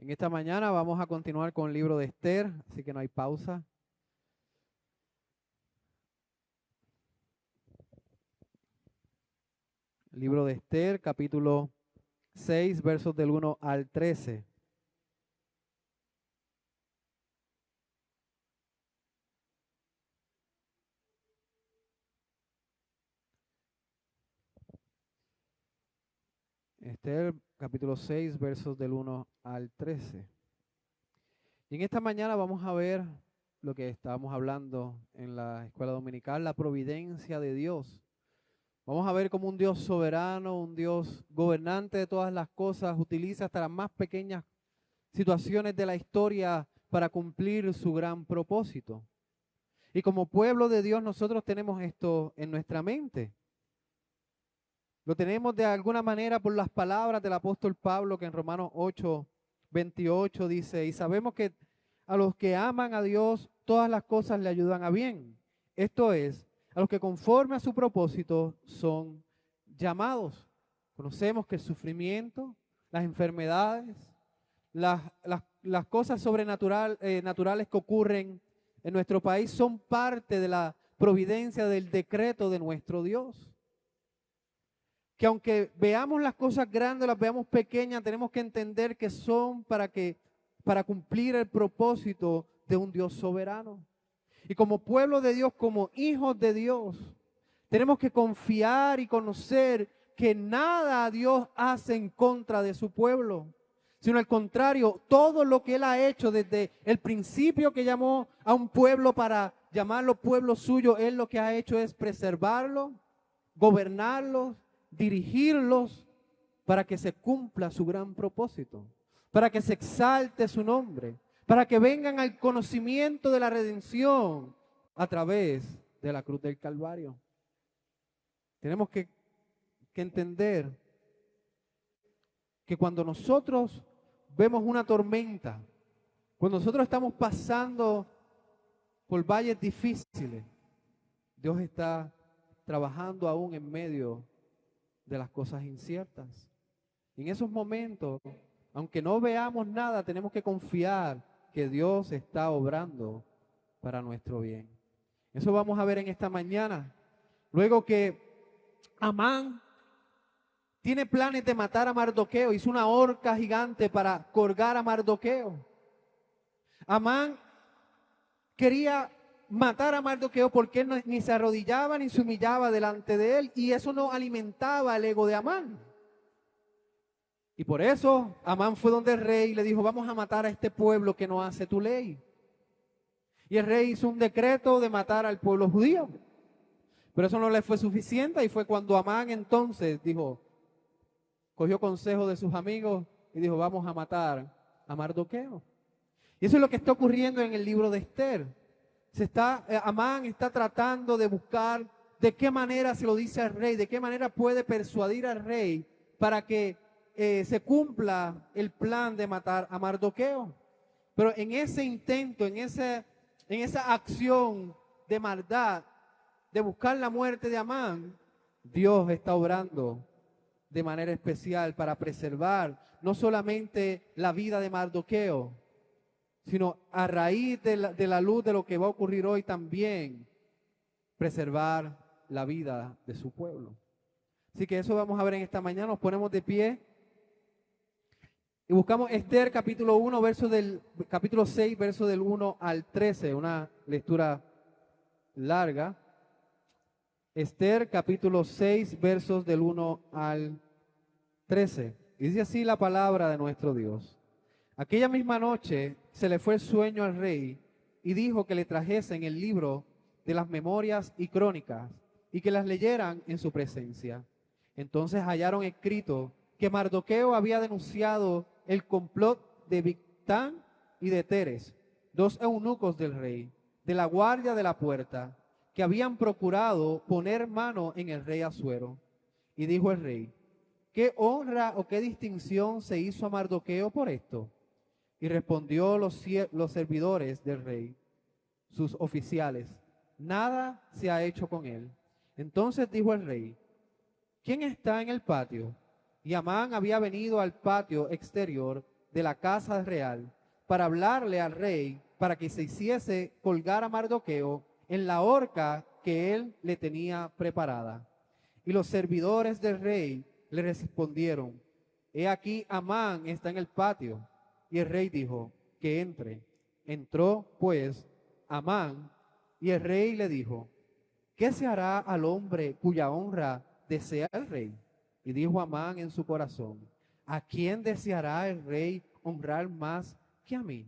En esta mañana vamos a continuar con el libro de Esther, así que no hay pausa. Libro de Esther, capítulo 6, versos del 1 al 13. Esther, capítulo 6, versos del 1 al 13. Y en esta mañana vamos a ver lo que estábamos hablando en la escuela dominical, la providencia de Dios. Vamos a ver cómo un Dios soberano, un Dios gobernante de todas las cosas, utiliza hasta las más pequeñas situaciones de la historia para cumplir su gran propósito. Y como pueblo de Dios nosotros tenemos esto en nuestra mente. Lo tenemos de alguna manera por las palabras del apóstol Pablo, que en Romanos 8, 28 dice: y sabemos que a los que aman a Dios todas las cosas le ayudan a bien. Esto es, a los que conforme a su propósito son llamados. Conocemos que el sufrimiento, las enfermedades, las cosas naturales que ocurren en nuestro país son parte de la providencia del decreto de nuestro Dios. Que aunque veamos las cosas grandes, las veamos pequeñas, tenemos que entender que son para cumplir el propósito de un Dios soberano. Y como pueblo de Dios, como hijos de Dios, tenemos que confiar y conocer que nada Dios hace en contra de su pueblo, sino al contrario, todo lo que Él ha hecho desde el principio que llamó a un pueblo para llamarlo pueblo suyo, Él lo que ha hecho es preservarlo, gobernarlos, dirigirlos para que se cumpla su gran propósito, para que se exalte su nombre, para que vengan al conocimiento de la redención a través de la cruz del Calvario. Tenemos que entender que cuando nosotros vemos una tormenta, cuando nosotros estamos pasando por valles difíciles, Dios está trabajando aún en medio de las cosas inciertas. Y en esos momentos, aunque no veamos nada, tenemos que confiar que Dios está obrando para nuestro bien. Eso vamos a ver en esta mañana. Luego que Amán tiene planes de matar a Mardoqueo, hizo una horca gigante para colgar a Mardoqueo. Amán quería matar a Mardoqueo porque él ni se arrodillaba ni se humillaba delante de él, y eso no alimentaba el ego de Amán. Y por eso Amán fue donde el rey y le dijo: vamos a matar a este pueblo que no hace tu ley. Y el rey hizo un decreto de matar al pueblo judío. Pero eso no le fue suficiente, y fue cuando Amán entonces cogió consejo de sus amigos y dijo: vamos a matar a Mardoqueo. Y eso es lo que está ocurriendo en el libro de Esther. Amán está tratando de buscar de qué manera se lo dice al rey, de qué manera puede persuadir al rey para que se cumpla el plan de matar a Mardoqueo. Pero en ese intento, en esa acción de maldad, de buscar la muerte de Amán, Dios está obrando de manera especial para preservar no solamente la vida de Mardoqueo, sino a raíz de la luz de lo que va a ocurrir hoy también, preservar la vida de su pueblo. Así que eso vamos a ver en esta mañana. Nos ponemos de pie y buscamos Esther capítulo 1, capítulo 6, verso del 1 al 13, una lectura larga. Esther capítulo 6, versos del 1 al 13. Y dice así la palabra de nuestro Dios. Aquella misma noche se le fue el sueño al rey y dijo que le trajesen el libro de las memorias y crónicas y que las leyeran en su presencia. Entonces hallaron escrito que Mardoqueo había denunciado el complot de Bigtán y de Teres, dos eunucos del rey, de la guardia de la puerta, que habían procurado poner mano en el rey Asuero. Y dijo el rey: ¿qué honra o qué distinción se hizo a Mardoqueo por esto? Y respondió los servidores del rey, sus oficiales: nada se ha hecho con él. Entonces dijo el rey: ¿quién está en el patio? Y Amán había venido al patio exterior de la casa real para hablarle al rey para que se hiciese colgar a Mardoqueo en la horca que él le tenía preparada. Y los servidores del rey le respondieron: he aquí, Amán está en el patio. Y el rey dijo: que entre. Entró pues Amán, y el rey le dijo: ¿qué se hará al hombre cuya honra desea el rey? Y dijo Amán en su corazón: ¿a quién deseará el rey honrar más que a mí?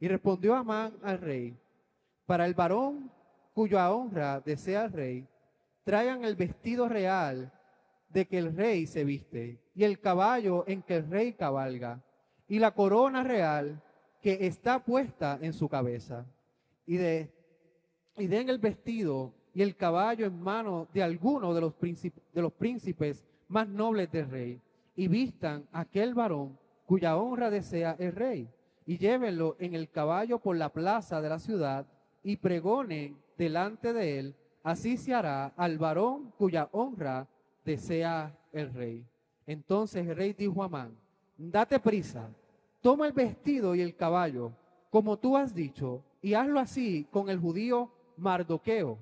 Y respondió Amán al rey: para el varón cuya honra desea el rey, traigan el vestido real de que el rey se viste, y el caballo en que el rey cabalga, y la corona real que está puesta en su cabeza. Y den el vestido y el caballo en mano de alguno de los príncipes más nobles del rey, y vistan a aquel varón cuya honra desea el rey, y llévenlo en el caballo por la plaza de la ciudad, y pregonen delante de él: así se hará al varón cuya honra desea el rey. Entonces el rey dijo a Amán: date prisa, toma el vestido y el caballo, como tú has dicho, y hazlo así con el judío Mardoqueo,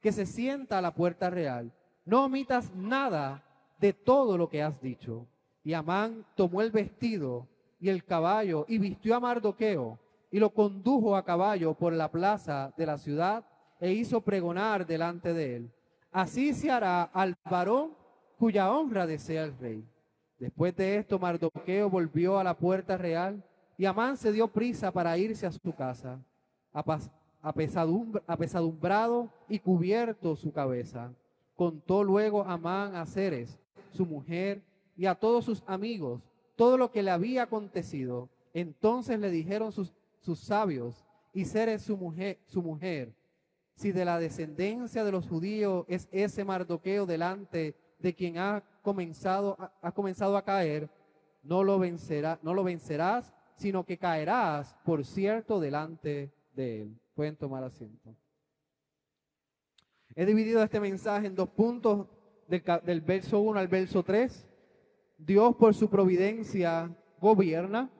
que se sienta a la puerta real. No omitas nada de todo lo que has dicho. Y Amán tomó el vestido y el caballo y vistió a Mardoqueo y lo condujo a caballo por la plaza de la ciudad e hizo pregonar delante de él: así se hará al varón cuya honra desea el rey. Después de esto, Mardoqueo volvió a la puerta real, y Amán se dio prisa para irse a su casa, apesadumbrado y cubierto su cabeza. Contó luego Amán a Zeres, su mujer, y a todos sus amigos todo lo que le había acontecido. Entonces le dijeron sus sabios y Zeres su mujer: si de la descendencia de los judíos es ese Mardoqueo delante de quien ha comenzado a caer, no lo vencerás, sino que caerás, por cierto, delante de él. Pueden tomar asiento. He dividido este mensaje en dos puntos, del verso 1 al verso 3. Dios por su providencia gobierna.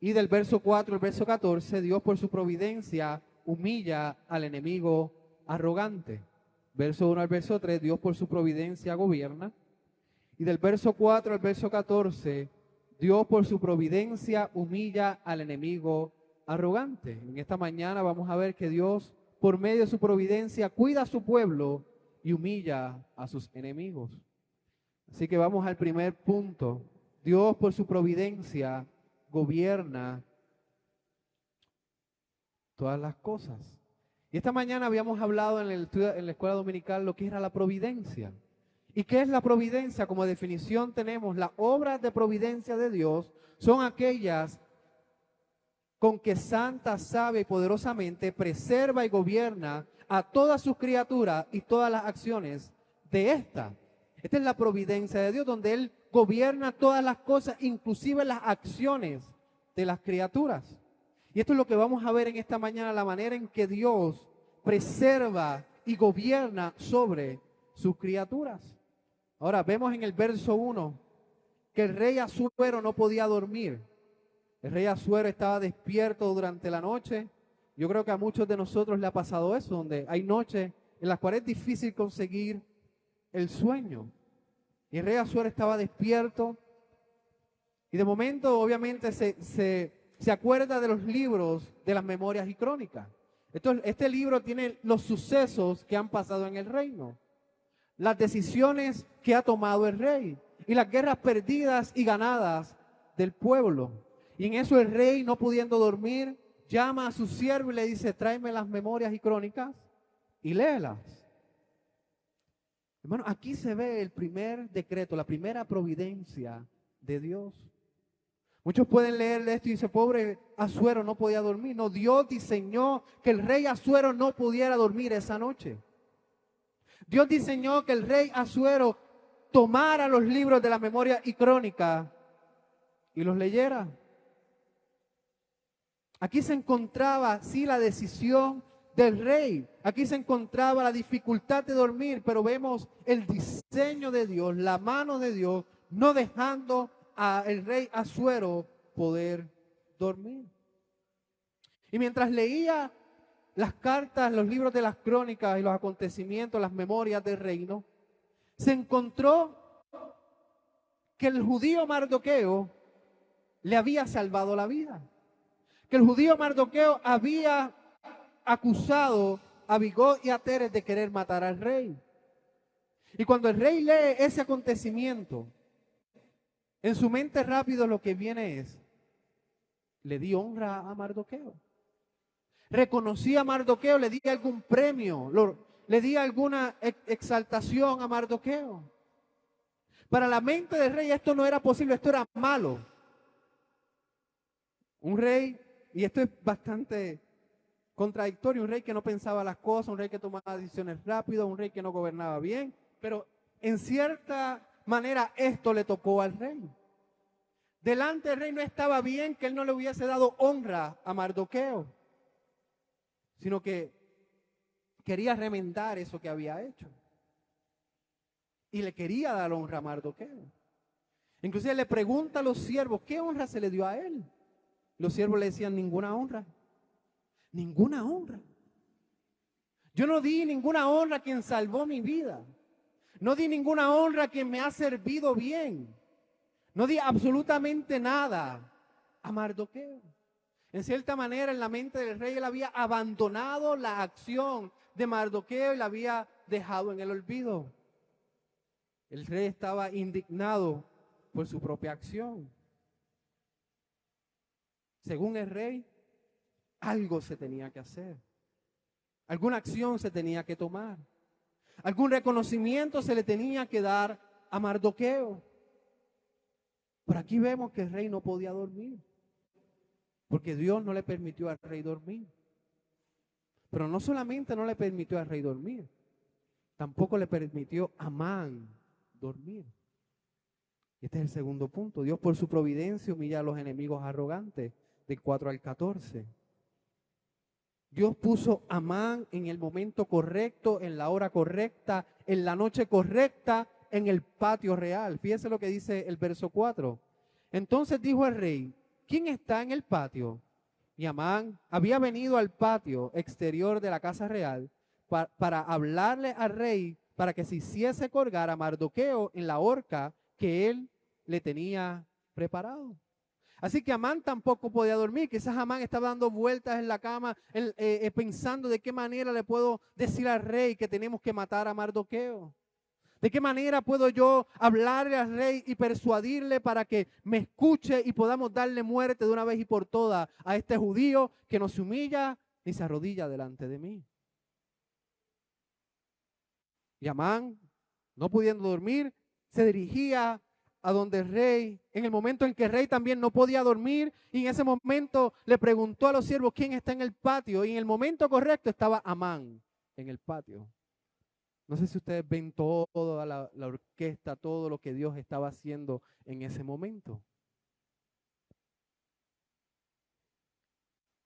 Y del verso 4 al verso 14, Dios por su providencia humilla al enemigo arrogante. Verso 1 al verso 3, Dios por su providencia gobierna. Y del verso 4 al verso 14, Dios por su providencia humilla al enemigo arrogante. En esta mañana vamos a ver que Dios, por medio de su providencia, cuida a su pueblo y humilla a sus enemigos. Así que vamos al primer punto. Dios por su providencia gobierna todas las cosas. Y esta mañana habíamos hablado en la escuela dominical lo que era la providencia. ¿Y qué es la providencia? Como definición tenemos: las obras de providencia de Dios son aquellas con que santa, sabia y poderosamente preserva y gobierna a todas sus criaturas y todas las acciones de esta. Esta es la providencia de Dios, donde Él gobierna todas las cosas, inclusive las acciones de las criaturas. Y esto es lo que vamos a ver en esta mañana, la manera en que Dios preserva y gobierna sobre sus criaturas. Ahora vemos en el verso 1 que el rey Asuero no podía dormir. El rey Asuero estaba despierto durante la noche. Yo creo que a muchos de nosotros le ha pasado eso, donde hay noches en las cuales es difícil conseguir el sueño. Y el rey Asuero estaba despierto. Y de momento, obviamente, se acuerda de los libros de las memorias y crónicas. Este libro tiene los sucesos que han pasado en el reino, las decisiones que ha tomado el rey y las guerras perdidas y ganadas del pueblo. Y en eso el rey, no pudiendo dormir, llama a su siervo y le dice: tráeme las memorias y crónicas y léelas. Hermano, aquí se ve el primer decreto, la primera providencia de Dios. Muchos pueden leer esto y dicen: pobre Asuero, no podía dormir. No, Dios diseñó que el rey Asuero no pudiera dormir esa noche. Dios diseñó que el rey Asuero tomara los libros de la memoria y crónica y los leyera. Aquí se encontraba, sí, la decisión del rey. Aquí se encontraba la dificultad de dormir, pero vemos el diseño de Dios, la mano de Dios, no dejando al rey Asuero poder dormir. Y mientras leía las cartas, los libros de las crónicas y los acontecimientos, las memorias del reino, se encontró que el judío Mardoqueo le había salvado la vida. Que el judío Mardoqueo había acusado a Bigó y a Teres de querer matar al rey. Y cuando el rey lee ese acontecimiento, en su mente rápido lo que viene es, le di honra a Mardoqueo. Reconocí a Mardoqueo, le di algún premio, le di alguna exaltación a Mardoqueo. Para la mente del rey esto no era posible, esto era malo. Un rey, y esto es bastante contradictorio, un rey que no pensaba las cosas, un rey que tomaba decisiones rápido, un rey que no gobernaba bien, pero en cierta manera esto le tocó al rey. Delante del rey no estaba bien que él no le hubiese dado honra a Mardoqueo, sino que quería remendar eso que había hecho. Y le quería dar honra a Mardoqueo. Inclusive le pregunta a los siervos, ¿qué honra se le dio a él? Los siervos le decían, ninguna honra. Ninguna honra. Yo no di ninguna honra a quien salvó mi vida. No di ninguna honra a quien me ha servido bien. No di absolutamente nada a Mardoqueo. En cierta manera, en la mente del rey, él había abandonado la acción de Mardoqueo y la había dejado en el olvido. El rey estaba indignado por su propia acción. Según el rey, algo se tenía que hacer. Alguna acción se tenía que tomar. Algún reconocimiento se le tenía que dar a Mardoqueo. Por aquí vemos que el rey no podía dormir, porque Dios no le permitió al rey dormir. Pero no solamente no le permitió al rey dormir, tampoco le permitió a Amán dormir. Este es el segundo punto. Dios por su providencia humilla a los enemigos arrogantes, del 4 al 14. Dios puso a Amán en el momento correcto, en la hora correcta, en la noche correcta, en el patio real. Fíjense lo que dice el verso 4. Entonces dijo el rey, ¿quién está en el patio? Y Amán había venido al patio exterior de la casa real para hablarle al rey para que se hiciese colgar a Mardoqueo en la horca que él le tenía preparado. Así que Amán tampoco podía dormir. Quizás Amán estaba dando vueltas en la cama pensando de qué manera le puedo decir al rey que tenemos que matar a Mardoqueo. ¿De qué manera puedo yo hablarle al rey y persuadirle para que me escuche y podamos darle muerte de una vez y por todas a este judío que no se humilla ni se arrodilla delante de mí? Y Amán, no pudiendo dormir, se dirigía a donde el rey, en el momento en que el rey también no podía dormir, y en ese momento le preguntó a los siervos quién está en el patio, y en el momento correcto estaba Amán en el patio. No sé si ustedes ven toda la orquesta, todo lo que Dios estaba haciendo en ese momento.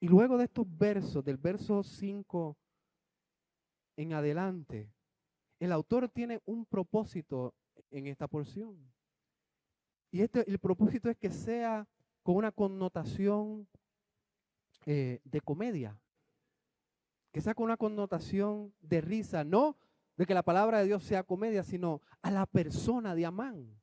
Y luego de estos versos, del verso 5 en adelante, el autor tiene un propósito en esta porción. Y el propósito es que sea con una connotación de comedia. Que sea con una connotación de risa, no de que la palabra de Dios sea comedia, sino a la persona de Amán,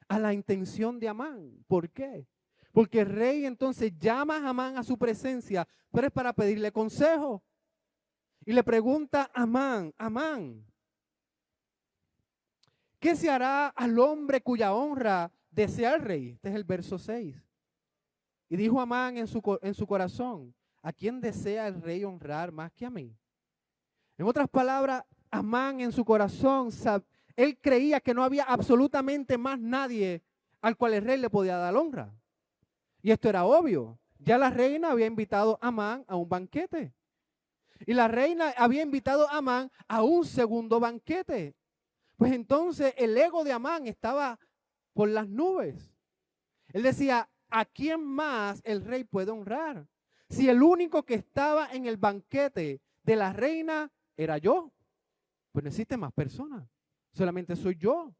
a la intención de Amán. ¿Por qué? Porque el rey entonces llama a Amán a su presencia, pero es para pedirle consejo. Y le pregunta a Amán, Amán, ¿qué se hará al hombre cuya honra desea el rey? Este es el verso 6. Y dijo Amán en su corazón, ¿a quién desea el rey honrar más que a mí? En otras palabras, Amán en su corazón, él creía que no había absolutamente más nadie al cual el rey le podía dar honra. Y esto era obvio. Ya la reina había invitado a Amán a un banquete. Y la reina había invitado a Amán a un segundo banquete. Pues entonces el ego de Amán estaba por las nubes. Él decía, ¿a quién más el rey puede honrar? Si el único que estaba en el banquete de la reina era yo, pues no existen más personas. Solamente soy yo.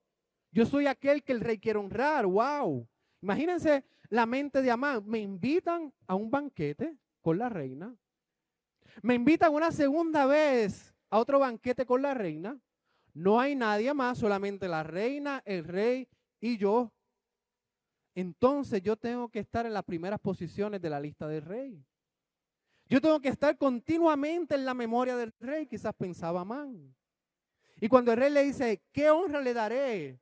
Yo soy aquel que el rey quiere honrar. ¡Wow! Imagínense la mente de Amán. Me invitan a un banquete con la reina. Me invitan una segunda vez a otro banquete con la reina. No hay nadie más, solamente la reina, el rey y yo. Entonces yo tengo que estar en las primeras posiciones de la lista del rey. Yo tengo que estar continuamente en la memoria del rey, quizás pensaba Amán. Y cuando el rey le dice, ¿qué honra le daré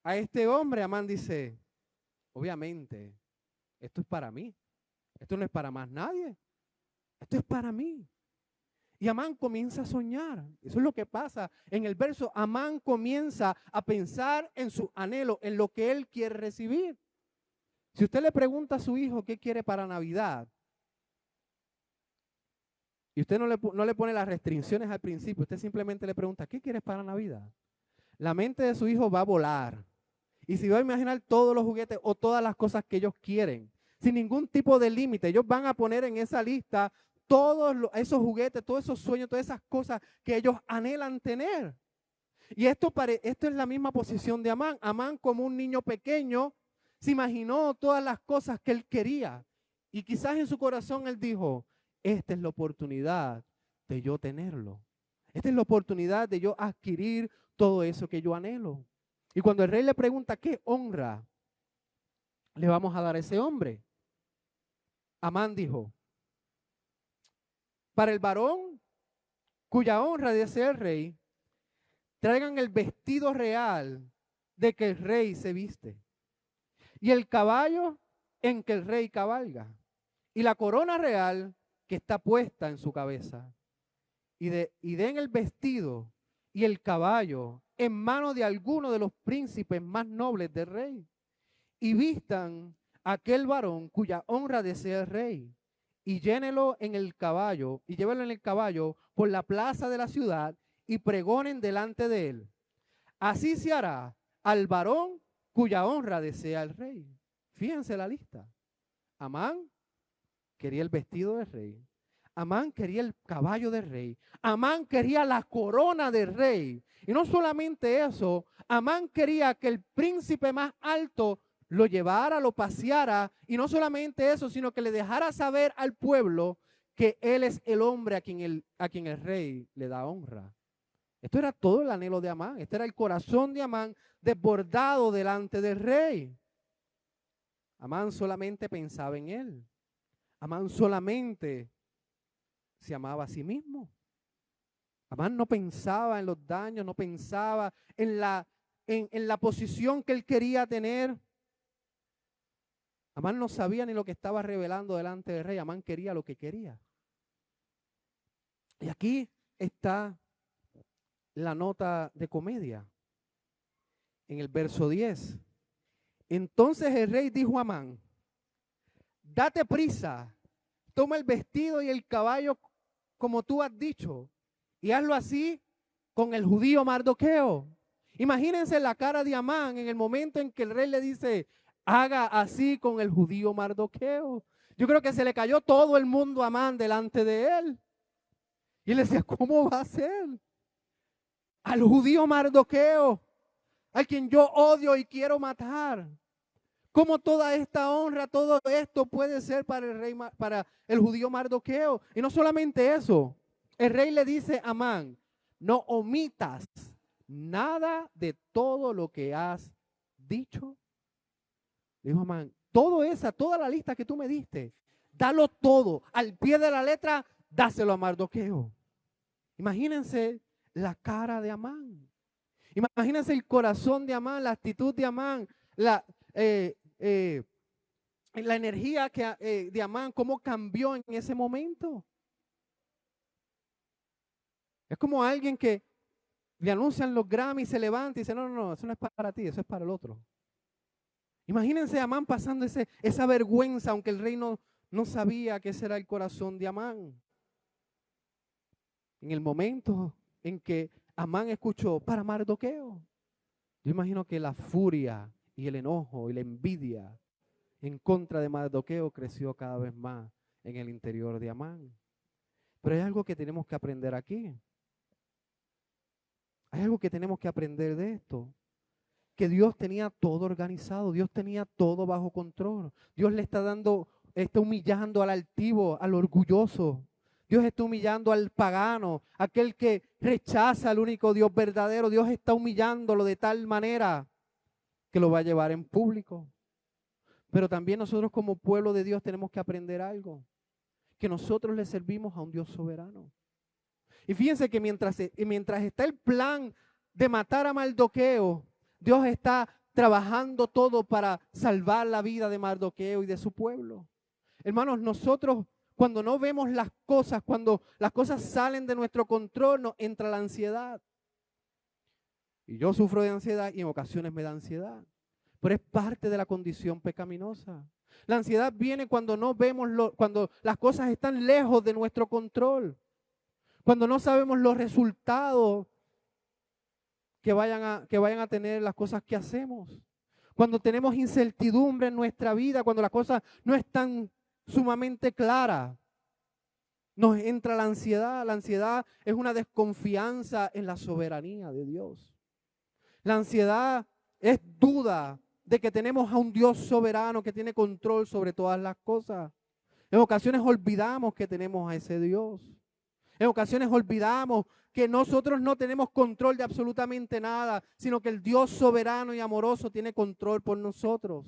a este hombre? Amán dice, obviamente, esto es para mí. Esto no es para más nadie. Esto es para mí. Y Amán comienza a soñar. Eso es lo que pasa. En el verso, Amán comienza a pensar en su anhelo, en lo que él quiere recibir. Si usted le pregunta a su hijo qué quiere para Navidad, y usted no le pone las restricciones al principio, usted simplemente le pregunta, ¿qué quieres para Navidad? La mente de su hijo va a volar. Y si va a imaginar todos los juguetes o todas las cosas que ellos quieren, sin ningún tipo de límite, ellos van a poner en esa lista todos esos juguetes, todos esos sueños, todas esas cosas que ellos anhelan tener. Y esto es la misma posición de Amán. Amán, como un niño pequeño, se imaginó todas las cosas que él quería. Y quizás en su corazón él dijo, esta es la oportunidad de yo tenerlo. Esta es la oportunidad de yo adquirir todo eso que yo anhelo. Y cuando el rey le pregunta, ¿qué honra le vamos a dar a ese hombre? Amán dijo, para el varón cuya honra desea el rey, traigan el vestido real de que el rey se viste, y el caballo en que el rey cabalga, y la corona real que está puesta en su cabeza, y den el vestido y el caballo en manos de alguno de los príncipes más nobles del rey, y vistan a aquel varón cuya honra desea el rey, y llénelo en el caballo, y llévenlo en el caballo por la plaza de la ciudad, y pregonen delante de él. Así se hará al varón cuya honra desea el rey. Fíjense la lista. Amán quería el vestido del rey. Amán quería el caballo del rey. Amán quería la corona del rey. Y no solamente eso, Amán quería que el príncipe más alto lo llevara, lo paseara. Y no solamente eso, sino que le dejara saber al pueblo que él es el hombre a quien el rey le da honra. Esto era todo el anhelo de Amán. Este era el corazón de Amán desbordado delante del rey. Amán solamente pensaba en él. Amán solamente se amaba a sí mismo. Amán no pensaba en los daños, no pensaba en la posición que él quería tener. Amán no sabía ni lo que estaba revelando delante del rey. Amán quería lo que quería. Y aquí está la nota de comedia. En el verso 10. Entonces el rey dijo a Amán, date prisa, toma el vestido y el caballo como tú has dicho, y hazlo así con el judío Mardoqueo. Imagínense la cara de Amán en el momento en que el rey le dice, haga así con el judío Mardoqueo. Yo creo que se le cayó todo el mundo a Amán delante de él. Y él decía, ¿cómo va a ser? Al judío Mardoqueo, al quien yo odio y quiero matar. ¿Cómo toda esta honra, todo esto puede ser para el rey, para el judío Mardoqueo? Y no solamente eso, el rey le dice a Amán, no omitas nada de todo lo que has dicho. Dijo Amán, toda la lista que tú me diste, dalo todo, al pie de la letra, dáselo a Mardoqueo. Imagínense la cara de Amán. Imagínense el corazón de Amán, la actitud de Amán, la energía de Amán, cómo cambió en ese momento. Es como alguien que le anuncian los Grammy, se levanta y dice, no, eso no es para ti, eso es para el otro. Imagínense a Amán pasando esa vergüenza, aunque el rey no sabía que ese era el corazón de Amán. En el momento en que Amán escuchó para Mardoqueo, yo imagino que la furia y el enojo y la envidia en contra de Mardoqueo creció cada vez más en el interior de Amán. Pero hay algo que tenemos que aprender aquí. Hay algo que tenemos que aprender de esto. que Dios tenía todo organizado, Dios tenía todo bajo control. Dios le está humillando al altivo, al orgulloso. Dios está humillando al pagano, aquel que rechaza al único Dios verdadero. Dios está humillándolo de tal manera que lo va a llevar en público. Pero también nosotros como pueblo de Dios tenemos que aprender algo, que nosotros le servimos a un Dios soberano. Y fíjense que mientras está el plan de matar a Mardoqueo, Dios está trabajando todo para salvar la vida de Mardoqueo y de su pueblo. Hermanos, nosotros cuando no vemos las cosas, cuando las cosas salen de nuestro control, nos entra la ansiedad. Y yo sufro de ansiedad y en ocasiones me da ansiedad. Pero es parte de la condición pecaminosa. La ansiedad viene cuando no vemos, cuando las cosas están lejos de nuestro control. Cuando no sabemos los resultados que vayan a tener las cosas que hacemos. Cuando tenemos incertidumbre en nuestra vida, cuando las cosas no están sumamente claras, nos entra la ansiedad. La ansiedad es una desconfianza en la soberanía de Dios. La ansiedad es duda de que tenemos a un Dios soberano que tiene control sobre todas las cosas. En ocasiones olvidamos que tenemos a ese Dios. En ocasiones olvidamos que nosotros no tenemos control de absolutamente nada, sino que el Dios soberano y amoroso tiene control por nosotros.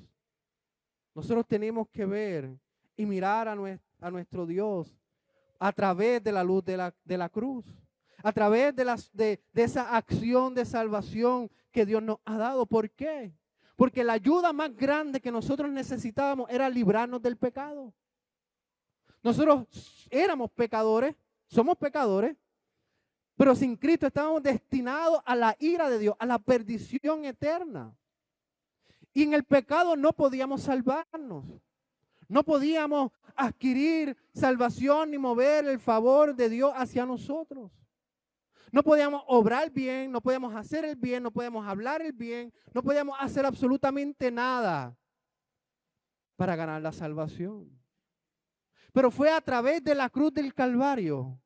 Nosotros tenemos que ver y mirar a nuestro Dios a través de la luz de la cruz, a través de esa acción de salvación que Dios nos ha dado. ¿Por qué? Porque la ayuda más grande que nosotros necesitábamos era librarnos del pecado. Nosotros éramos pecadores, somos pecadores, pero sin Cristo estábamos destinados a la ira de Dios, a la perdición eterna. Y en el pecado no podíamos salvarnos. No podíamos adquirir salvación ni mover el favor de Dios hacia nosotros. No podíamos obrar bien, no podíamos hacer el bien, no podíamos hablar el bien, no podíamos hacer absolutamente nada para ganar la salvación. Pero fue a través de la cruz del Calvario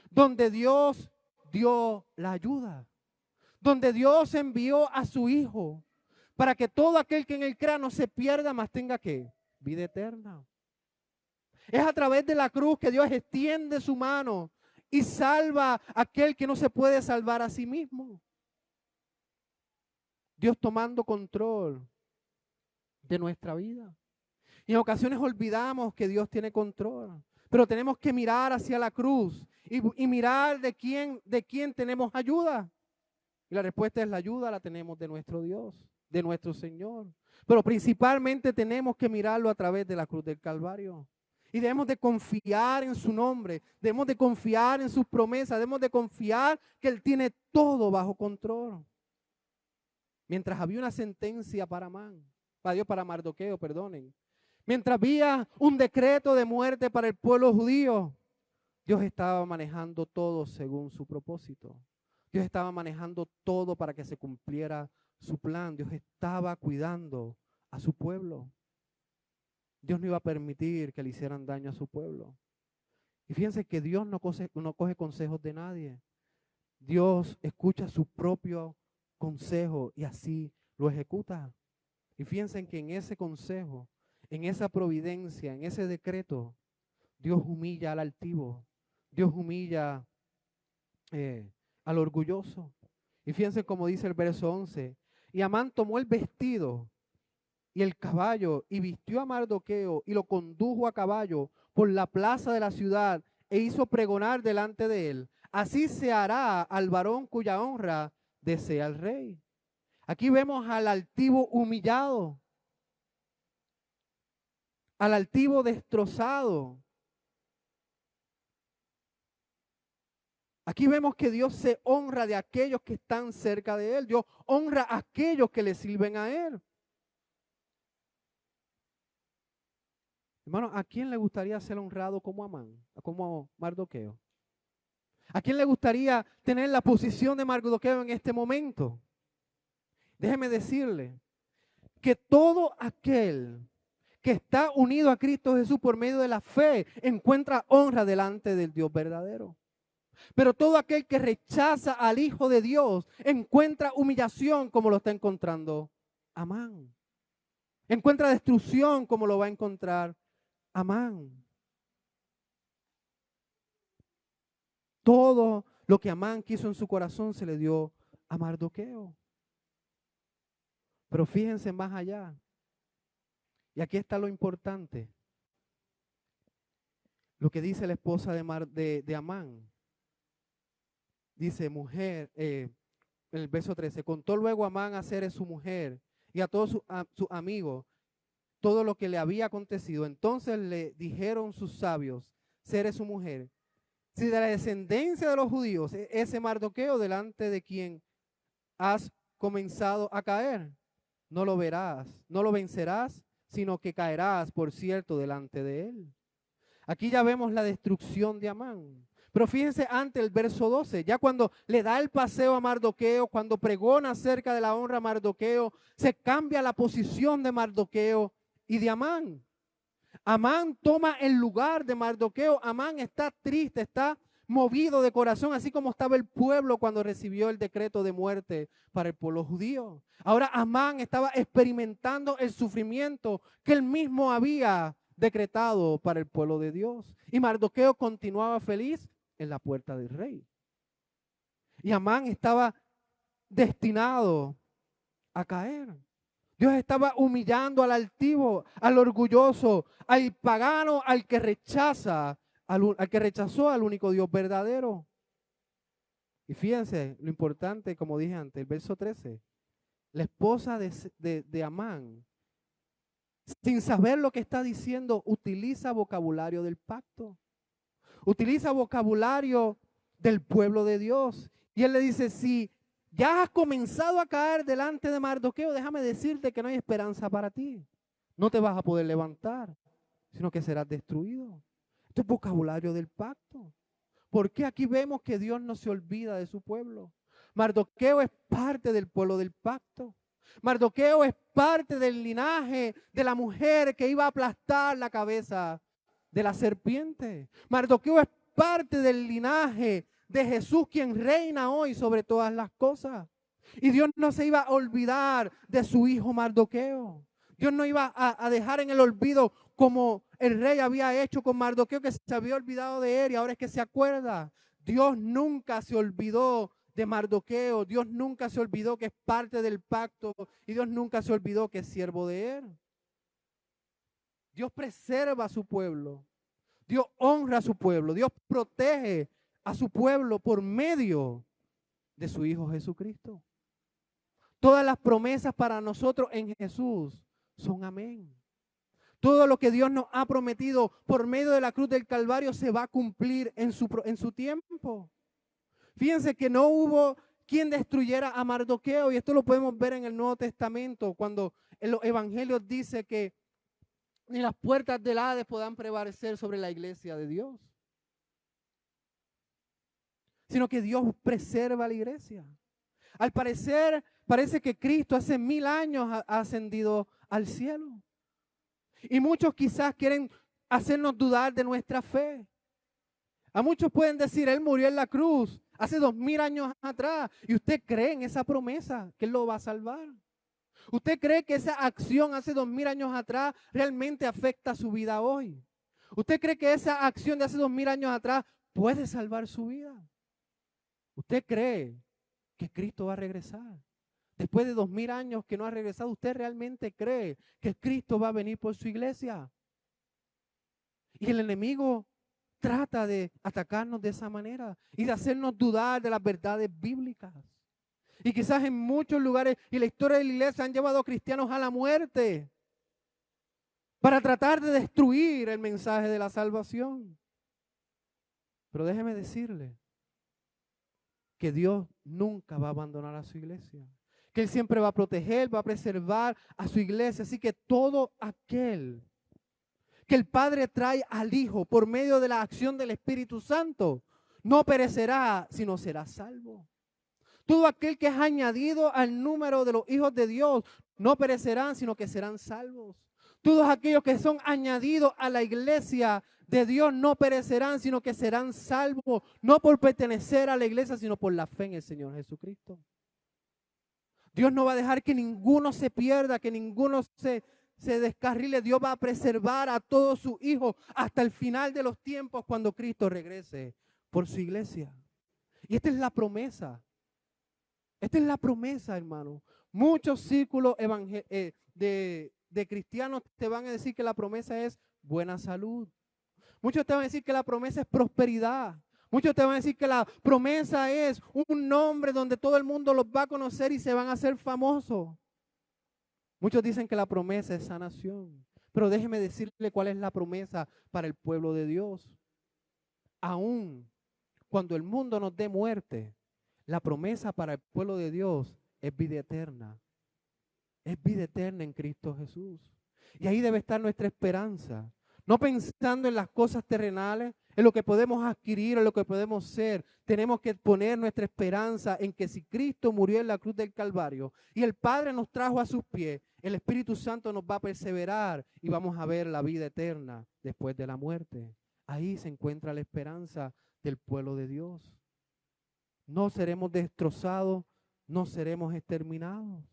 donde Dios dio la ayuda, donde Dios envió a su Hijo para que todo aquel que en él crea no se pierda, mas tenga ¿qué? Vida eterna. Es a través de la cruz que Dios extiende su mano y salva a aquel que no se puede salvar a sí mismo. Dios tomando control de nuestra vida. Y en ocasiones olvidamos que Dios tiene control, pero tenemos que mirar hacia la cruz y mirar de quién tenemos ayuda. Y la respuesta es: la ayuda la tenemos de nuestro Dios, de nuestro Señor. Pero principalmente tenemos que mirarlo a través de la cruz del Calvario. Y debemos de confiar en su nombre, debemos de confiar en sus promesas, debemos de confiar que Él tiene todo bajo control. Mientras había una sentencia para Mardoqueo, perdonen. Mientras había un decreto de muerte para el pueblo judío, Dios estaba manejando todo según su propósito. Dios estaba manejando todo para que se cumpliera su plan. Dios estaba cuidando a su pueblo. Dios no iba a permitir que le hicieran daño a su pueblo. Y fíjense que Dios no coge consejos de nadie. Dios escucha su propio consejo y así lo ejecuta. Y fíjense que en ese consejo, en esa providencia, en ese decreto, Dios humilla al altivo. Dios humilla al orgulloso. Y fíjense como dice el verso 11. Y Amán tomó el vestido y el caballo y vistió a Mardoqueo y lo condujo a caballo por la plaza de la ciudad e hizo pregonar delante de él: así se hará al varón cuya honra desea el rey. Aquí vemos al altivo humillado, al altivo destrozado. Aquí vemos que Dios se honra de aquellos que están cerca de Él. Dios honra a aquellos que le sirven a Él. Hermano, ¿a quién le gustaría ser honrado como Amán, como Mardoqueo? ¿A quién le gustaría tener la posición de Mardoqueo en este momento? Déjeme decirle que todo aquel que está unido a Cristo Jesús por medio de la fe encuentra honra delante del Dios verdadero. Pero todo aquel que rechaza al Hijo de Dios encuentra humillación como lo está encontrando Amán. Encuentra destrucción como lo va a encontrar Amán. Todo lo que Amán quiso en su corazón se le dio a Mardoqueo. Pero fíjense más allá. Y aquí está lo importante. Lo que dice la esposa de Amán. Dice, mujer, en el verso 13, contó luego Amán a Zeres su mujer y a todos sus amigos todo lo que le había acontecido. Entonces le dijeron sus sabios, Zeres su mujer, si de la descendencia de los judíos, ese Mardoqueo delante de quien has comenzado a caer, no lo verás, no lo vencerás, sino que caerás, por cierto, delante de él. Aquí ya vemos la destrucción de Amán. Pero fíjense antes el verso 12, ya cuando le da el paseo a Mardoqueo, cuando pregona acerca de la honra a Mardoqueo, se cambia la posición de Mardoqueo y de Amán. Amán toma el lugar de Mardoqueo. Amán está triste, está movido de corazón, así como estaba el pueblo cuando recibió el decreto de muerte para el pueblo judío. Ahora Amán estaba experimentando el sufrimiento que él mismo había decretado para el pueblo de Dios. Y Mardoqueo continuaba feliz en la puerta del rey. Y Amán estaba destinado a caer. Dios estaba humillando al altivo, al orgulloso, al pagano, al que rechaza, al que rechazó al único Dios verdadero. Y fíjense lo importante, como dije antes, el verso 13. La esposa de Amán, sin saber lo que está diciendo, utiliza vocabulario del pacto. Utiliza vocabulario del pueblo de Dios. Y él le dice, si ya has comenzado a caer delante de Mardoqueo, déjame decirte que no hay esperanza para ti. No te vas a poder levantar, sino que serás destruido. Esto es vocabulario del pacto. ¿Por qué aquí vemos que Dios no se olvida de su pueblo? Mardoqueo es parte del pueblo del pacto. Mardoqueo es parte del linaje de la mujer que iba a aplastar la cabeza de la serpiente. Mardoqueo es parte del linaje de Jesús, quien reina hoy sobre todas las cosas. Y Dios no se iba a olvidar de su hijo Mardoqueo. Dios no iba a dejar en el olvido como el rey había hecho con Mardoqueo, que se había olvidado de él y ahora es que se acuerda. Dios nunca se olvidó de Mardoqueo. Dios nunca se olvidó que es parte del pacto y Dios nunca se olvidó que es siervo de él. Dios preserva a su pueblo. Dios honra a su pueblo. Dios protege a su pueblo por medio de su Hijo Jesucristo. Todas las promesas para nosotros en Jesús son amén. Todo lo que Dios nos ha prometido por medio de la cruz del Calvario se va a cumplir en su tiempo. Fíjense que no hubo quien destruyera a Mardoqueo, y esto lo podemos ver en el Nuevo Testamento, cuando en los evangelios dice que ni las puertas del Hades podrán prevalecer sobre la iglesia de Dios, sino que Dios preserva a la iglesia. Al parecer, parece que Cristo hace 1000 años ha ascendido al cielo. Y muchos quizás quieren hacernos dudar de nuestra fe. A muchos pueden decir, Él murió en la cruz hace 2000 años atrás. ¿Y usted cree en esa promesa que Él lo va a salvar? ¿Usted cree que esa acción hace 2000 años atrás realmente afecta su vida hoy? ¿Usted cree que esa acción de hace 2000 años atrás puede salvar su vida? ¿Usted cree que Cristo va a regresar? Después de 2000 años que no ha regresado, ¿usted realmente cree que Cristo va a venir por su iglesia? Y el enemigo trata de atacarnos de esa manera y de hacernos dudar de las verdades bíblicas. Y quizás en muchos lugares y la historia de la iglesia han llevado a cristianos a la muerte para tratar de destruir el mensaje de la salvación. Pero déjeme decirle que Dios nunca va a abandonar a su iglesia, que Él siempre va a proteger, va a preservar a su iglesia. Así que todo aquel que el Padre trae al Hijo por medio de la acción del Espíritu Santo no perecerá, sino será salvo. Todo aquel que es añadido al número de los hijos de Dios no perecerán, sino que serán salvos. Todos aquellos que son añadidos a la iglesia de Dios no perecerán, sino que serán salvos, no por pertenecer a la iglesia, sino por la fe en el Señor Jesucristo. Dios no va a dejar que ninguno se pierda, que ninguno se descarrile. Dios va a preservar a todos sus hijos hasta el final de los tiempos cuando Cristo regrese por su iglesia. Y esta es la promesa. Esta es la promesa, hermano. Muchos círculos de cristianos te van a decir que la promesa es buena salud. Muchos te van a decir que la promesa es prosperidad. Muchos te van a decir que la promesa es un nombre donde todo el mundo los va a conocer y se van a hacer famosos. Muchos dicen que la promesa es sanación. Pero déjeme decirle cuál es la promesa para el pueblo de Dios. Aún cuando el mundo nos dé muerte, la promesa para el pueblo de Dios es vida eterna. Es vida eterna en Cristo Jesús. Y ahí debe estar nuestra esperanza. No pensando en las cosas terrenales, en lo que podemos adquirir, en lo que podemos ser. Tenemos que poner nuestra esperanza en que si Cristo murió en la cruz del Calvario y el Padre nos trajo a sus pies, el Espíritu Santo nos va a perseverar y vamos a ver la vida eterna después de la muerte. Ahí se encuentra la esperanza del pueblo de Dios. No seremos destrozados, no seremos exterminados.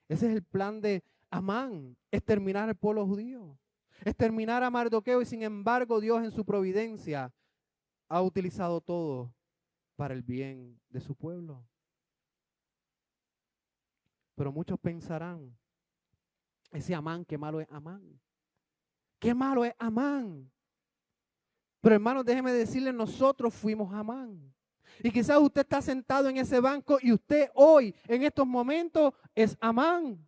Ese es el plan de Amán, exterminar al pueblo judío, exterminar a Mardoqueo, y sin embargo Dios en su providencia ha utilizado todo para el bien de su pueblo. Pero muchos pensarán, ese Amán, qué malo es Amán. Qué malo es Amán. Pero hermanos, déjeme decirles, nosotros fuimos Amán. Y quizás usted está sentado en ese banco y usted hoy, en estos momentos, es Amán.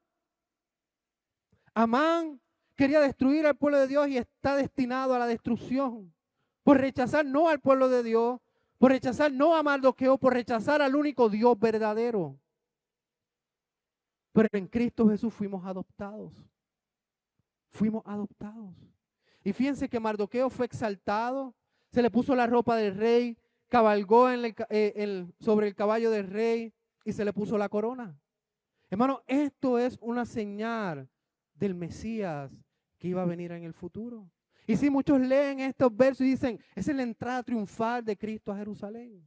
Amán quería destruir al pueblo de Dios y está destinado a la destrucción. Por rechazar no al pueblo de Dios, por rechazar no a Mardoqueo, por rechazar al único Dios verdadero. Pero en Cristo Jesús fuimos adoptados. Fuimos adoptados. Y fíjense que Mardoqueo fue exaltado, se le puso la ropa del rey, cabalgó sobre el caballo del rey y se le puso la corona. Hermano, esto es una señal del Mesías que iba a venir en el futuro. Y si muchos leen estos versos y dicen, esa es la entrada triunfal de Cristo a Jerusalén.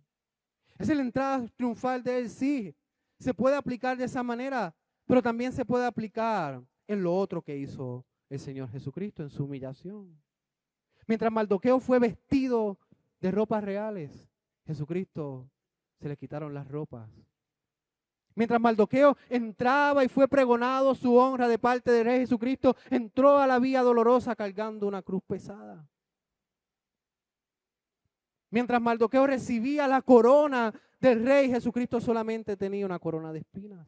Esa es la entrada triunfal de Él, sí. Se puede aplicar de esa manera, pero también se puede aplicar en lo otro que hizo el Señor Jesucristo en su humillación. Mientras Mardoqueo fue vestido de ropas reales, Jesucristo se le quitaron las ropas. Mientras Mardoqueo entraba y fue pregonado su honra de parte del Rey Jesucristo, entró a la vía dolorosa cargando una cruz pesada. Mientras Mardoqueo recibía la corona del Rey, Jesucristo solamente tenía una corona de espinas.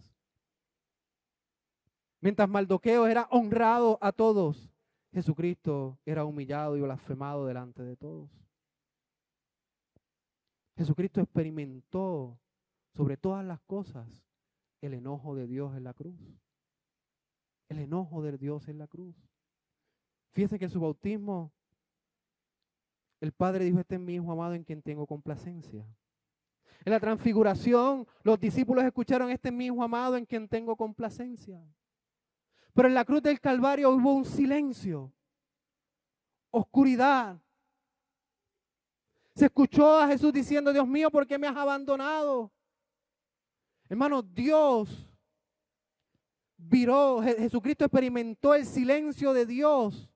Mientras Mardoqueo era honrado a todos, Jesucristo era humillado y blasfemado delante de todos. Jesucristo experimentó sobre todas las cosas el enojo de Dios en la cruz. El enojo de Dios en la cruz. Fíjese que en su bautismo, el Padre dijo, este es mi Hijo amado en quien tengo complacencia. En la transfiguración, los discípulos escucharon, este es mi Hijo amado en quien tengo complacencia. Pero en la cruz del Calvario hubo un silencio, oscuridad. Se escuchó a Jesús diciendo, Dios mío, ¿por qué me has abandonado? Hermano, Dios viró, Jesucristo experimentó el silencio de Dios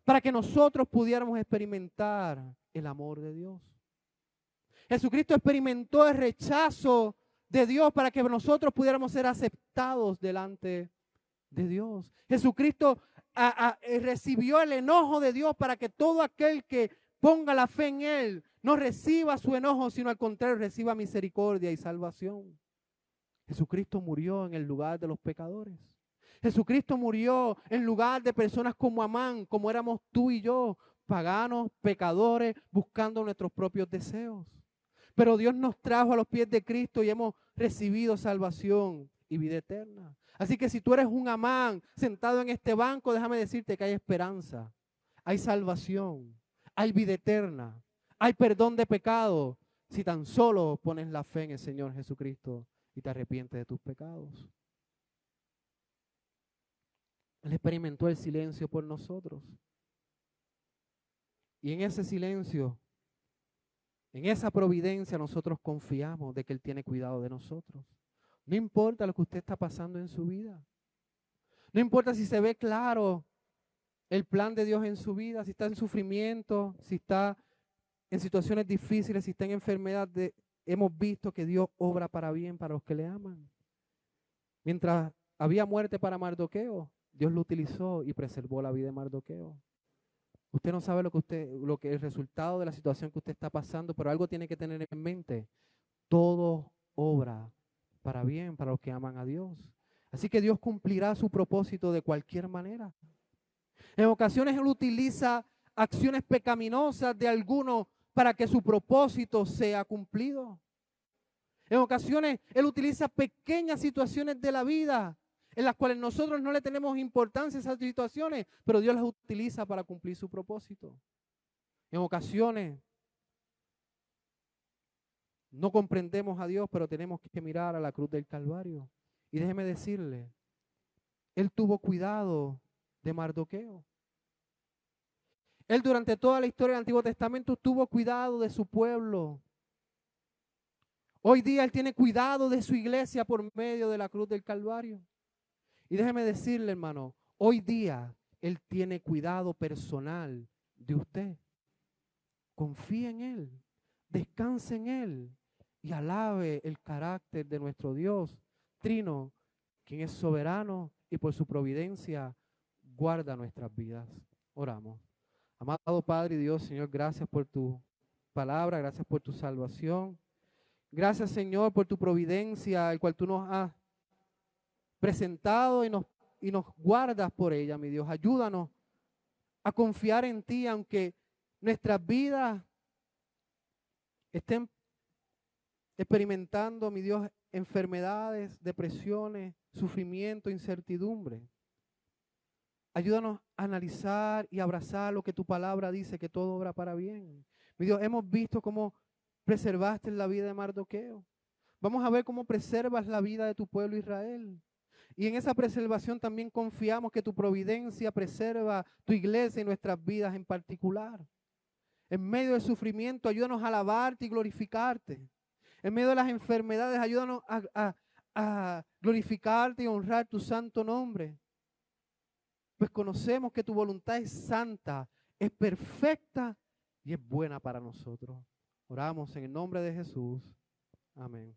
para que nosotros pudiéramos experimentar el amor de Dios. Jesucristo experimentó el rechazo de Dios para que nosotros pudiéramos ser aceptados delante de Dios. Jesucristo recibió el enojo de Dios para que todo aquel que ponga la fe en Él no reciba su enojo, sino al contrario, reciba misericordia y salvación. Jesucristo murió en el lugar de los pecadores. Jesucristo murió en lugar de personas como Amán, como éramos tú y yo, paganos, pecadores, buscando nuestros propios deseos. Pero Dios nos trajo a los pies de Cristo y hemos recibido salvación y vida eterna. Así que si tú eres un Amán sentado en este banco, déjame decirte que hay esperanza, hay salvación, hay vida eterna, hay perdón de pecado, si tan solo pones la fe en el Señor Jesucristo y te arrepientes de tus pecados. Él experimentó el silencio por nosotros. Y en ese silencio, en esa providencia, nosotros confiamos de que Él tiene cuidado de nosotros. No importa lo que usted está pasando en su vida. No importa si se ve claro el plan de Dios en su vida, si está en sufrimiento, si está en situaciones difíciles, si está en enfermedad. Hemos visto que Dios obra para bien para los que le aman. Mientras había muerte para Mardoqueo, Dios lo utilizó y preservó la vida de Mardoqueo. Usted no sabe lo que es el resultado de la situación que usted está pasando, pero algo tiene que tener en mente. Todo obra para bien para los que aman a Dios. Así que Dios cumplirá su propósito de cualquier manera. En ocasiones Él utiliza acciones pecaminosas de algunos para que su propósito sea cumplido. En ocasiones Él utiliza pequeñas situaciones de la vida en las cuales nosotros no le tenemos importancia a esas situaciones, pero Dios las utiliza para cumplir su propósito. En ocasiones no comprendemos a Dios, pero tenemos que mirar a la cruz del Calvario. Y déjeme decirle, Él tuvo cuidado de Mardoqueo. Él durante toda la historia del Antiguo Testamento tuvo cuidado de su pueblo. Hoy día Él tiene cuidado de su iglesia por medio de la cruz del Calvario. Y déjeme decirle, hermano, hoy día Él tiene cuidado personal de usted. Confíe en Él, descanse en Él y alabe el carácter de nuestro Dios Trino, quien es soberano y por su providencia guarda nuestras vidas. Oramos. Amado Padre y Dios, Señor, gracias por tu palabra, gracias por tu salvación. Gracias, Señor, por tu providencia, el cual tú nos has presentado y nos guardas por ella, mi Dios. Ayúdanos a confiar en ti, aunque nuestras vidas estén experimentando, mi Dios, enfermedades, depresiones, sufrimiento, incertidumbre. Ayúdanos a analizar y abrazar lo que tu palabra dice, que todo obra para bien. Mi Dios, hemos visto cómo preservaste la vida de Mardoqueo. Vamos a ver cómo preservas la vida de tu pueblo Israel. Y en esa preservación también confiamos que tu providencia preserva tu iglesia y nuestras vidas en particular. En medio del sufrimiento, ayúdanos a alabarte y glorificarte. En medio de las enfermedades, ayúdanos a glorificarte y honrar tu santo nombre. Pues conocemos que tu voluntad es santa, es perfecta y es buena para nosotros. Oramos en el nombre de Jesús. Amén.